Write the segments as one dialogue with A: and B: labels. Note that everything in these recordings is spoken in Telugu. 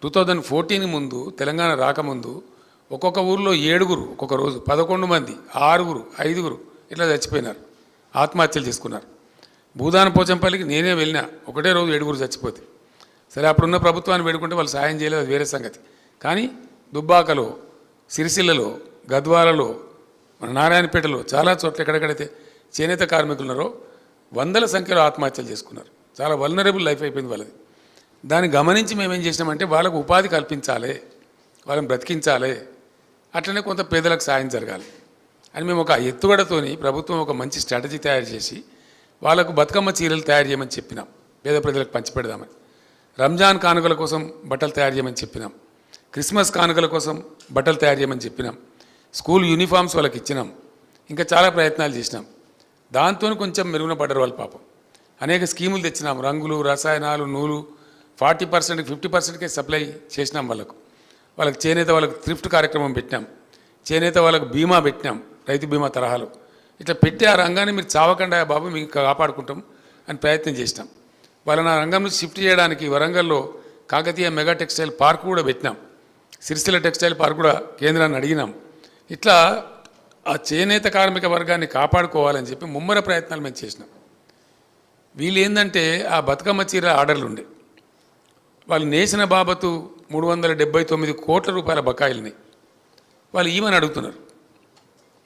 A: 2014 ముందు తెలంగాణ రాకముందు ఒక్కొక్క ఊర్లో 7 ఒక్కొక్క రోజు 11 మంది 6 5 ఇట్లా చచ్చిపోయినారు, ఆత్మహత్యలు చేసుకున్నారు. భూదాన పోచంపల్లికి నేనే వెళ్ళినా, ఒకటే రోజు 7 చచ్చిపోతే. సరే అప్పుడున్న ప్రభుత్వాన్ని వేడుకుంటే వాళ్ళు సాయం చేయలేదు, అది వేరే సంగతి. కానీ దుబ్బాకలో, సిరిసిల్లలో, గద్వాలలో, మన నారాయణపేటలో చాలా చోట్ల ఎక్కడెక్కడైతే చేనేత కార్మికులు ఉన్నారో వందల సంఖ్యలో ఆత్మహత్యలు చేసుకున్నారు. చాలా వల్నరబుల్ లైఫ్ అయిపోయింది వాళ్ళది. దాన్ని గమనించి మేమేం చేసినామంటే వాళ్ళకు ఉపాధి కల్పించాలి, వాళ్ళని బ్రతికించాలి, అట్లనే కొంత పేదలకు సాయం జరగాలి అని మేము ఒక ఎత్తుగడతోని ప్రభుత్వం ఒక మంచి స్ట్రాటజీ తయారు చేసి వాళ్ళకు బతుకమ్మ చీరలు తయారు చేయమని చెప్పినాం, పేద ప్రజలకు పంచిపెడదామని. రంజాన్ కానుకల కోసం బట్టలు తయారు చేయమని చెప్పినాం, క్రిస్మస్ కానుకల కోసం బట్టలు తయారు చేయమని చెప్పినాం, స్కూల్ యూనిఫామ్స్ వాళ్ళకి ఇచ్చినాం, ఇంకా చాలా ప్రయత్నాలు చేసినాం. దాంతో కొంచెం మెరుగున పడ్డారు వాళ్ళు పాపం. అనేక స్కీములు తెచ్చినాం, రంగులు, రసాయనాలు, నూలు 40% 50%కే సప్లై చేసినాం వాళ్ళకి చేనేత వాళ్ళకి థ్రిఫ్ట్ కార్యక్రమం పెట్టినాం, చేనేత వాళ్ళకు బీమా పెట్టినాం, రైతు బీమా తరహాలో. ఇట్లా పెట్టి ఆ రంగాన్ని మీరు చావకుండా బాబు మీకు కాపాడుకుంటాం అని ప్రయత్నం చేసినాం. వాళ్ళని ఆ రంగం నుంచి షిఫ్ట్ చేయడానికి వరంగల్లో కాకతీయ మెగా టెక్స్టైల్ పార్క్ కూడా పెట్టినాం, సిరిసిల్ల టెక్స్టైల్ పార్క్ కూడా కేంద్రాన్ని అడిగినాం. ఇట్లా ఆ చేనేత కార్మిక వర్గాన్ని కాపాడుకోవాలని చెప్పి ముమ్మర ప్రయత్నాలు మేము చేసినాం. వీళ్ళు ఏంటంటే ఆ బతుకమ్మ చీర ఆర్డర్లు ఉండే, వాళ్ళు నేసిన బాబతు 379 కోట్ల రూపాయల బకాయిలని వాళ్ళు ఈమని అడుగుతున్నారు.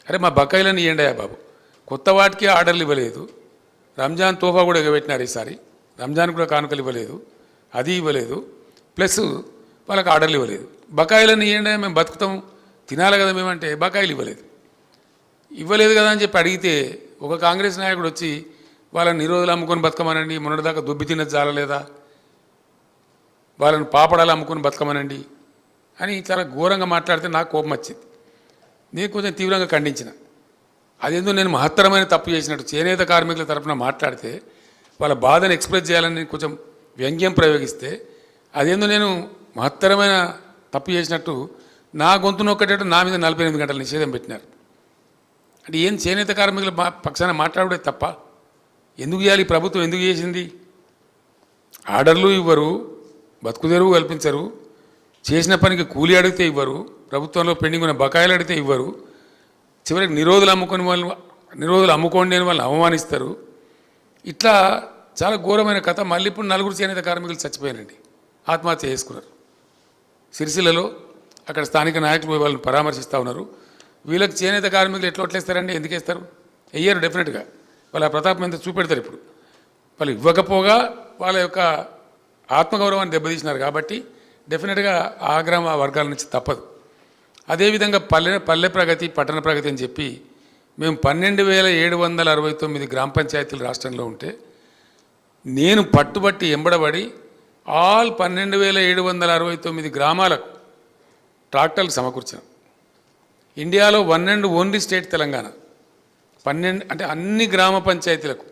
A: అరే మా బకాయిలను ఇవ్వండి బాబు, కొత్త వాటికి ఆర్డర్లు ఇవ్వలేదు, రంజాన్ తోఫా కూడా ఎగబెట్టినారు ఈసారి, రంజాన్ కూడా కానుకలు ఇవ్వలేదు, అది ఇవ్వలేదు, ప్లస్ వాళ్ళకి ఆర్డర్లు ఇవ్వలేదు. బకాయిలను ఇవ్వండి, మేము బతుకుతాం తినాలి కదా మేమంటే బకాయిలు ఇవ్వలేదు కదా అని చెప్పి అడిగితే ఒక కాంగ్రెస్ నాయకుడు వచ్చి వాళ్ళని నిరోధులు అమ్ముకొని బతకమనండి, మొన్నటిదాకా దుబ్బి తిన్నది చాలలేదా, వాళ్ళని పాపడాలు అమ్ముకొని బతకమనండి అని చాలా ఘోరంగా మాట్లాడితే నాకు కోపం వచ్చింది. నేను కొంచెం తీవ్రంగా ఖండించిన. అదేందో నేను మహత్తరమైన తప్పు చేసినట్టు చేనేత కార్మికుల తరఫున మాట్లాడితే వాళ్ళ బాధను ఎక్స్ప్రెస్ చేయాలని కొంచెం వ్యంగ్యం ప్రయోగిస్తే అదేందో నేను మహత్తరమైన తప్పు చేసినట్టు నా గొంతు నొక్కటట్టు నా మీద 48 గంటల నిషేధం పెట్టినారు. అంటే ఏం చేనేత కార్మికుల పక్షాన మాట్లాడే తప్ప? ఎందుకు చేయాలి? ప్రభుత్వం ఎందుకు చేసింది? ఆర్డర్లు ఇవ్వరు, బతుకు తెరువు కల్పించరు, చేసిన పనికి కూలి అడిగితే ఇవ్వరు, ప్రభుత్వంలో పెండింగ్ ఉన్న బకాయిలు అడిగితే ఇవ్వరు, చివరికి నిరోధులు అమ్ముకోండి అని వాళ్ళని అవమానిస్తారు. ఇట్లా చాలా ఘోరమైన కథ. మళ్ళీ ఇప్పుడు 4 చేనేత కార్మికులు చచ్చిపోయారండి, ఆత్మహత్య చేసుకున్నారు సిరిసిల్లలో. అక్కడ స్థానిక నాయకులు వాళ్ళని పరామర్శిస్తూ ఉన్నారు. వీళ్ళకి చేనేత కార్మికులు ఎట్లేస్తారండి? ఎందుకు వేస్తారు? వెయ్యరు డెఫినెట్గా. వాళ్ళ ప్రతాపం ఎంత చూపెడతారు. ఇప్పుడు వాళ్ళు ఇవ్వకపోగా వాళ్ళ యొక్క ఆత్మగౌరవాన్ని దెబ్బతీసినారు కాబట్టి డెఫినెట్గా ఆ గ్రామ వర్గాల నుంచి తప్పదు. అదేవిధంగా పల్లె ప్రగతి, పట్టణ ప్రగతి అని చెప్పి మేము 12,769 గ్రామ పంచాయతీలు రాష్ట్రంలో ఉంటే నేను పట్టుబట్టి ఎంబడబడి ఆల్ 12,769 గ్రామాలకు ట్రాక్టర్లు సమకూర్చాను. ఇండియాలో 1 అండ్ ఓన్లీ స్టేట్ తెలంగాణ. 12 అంటే అన్ని గ్రామ పంచాయతీలకు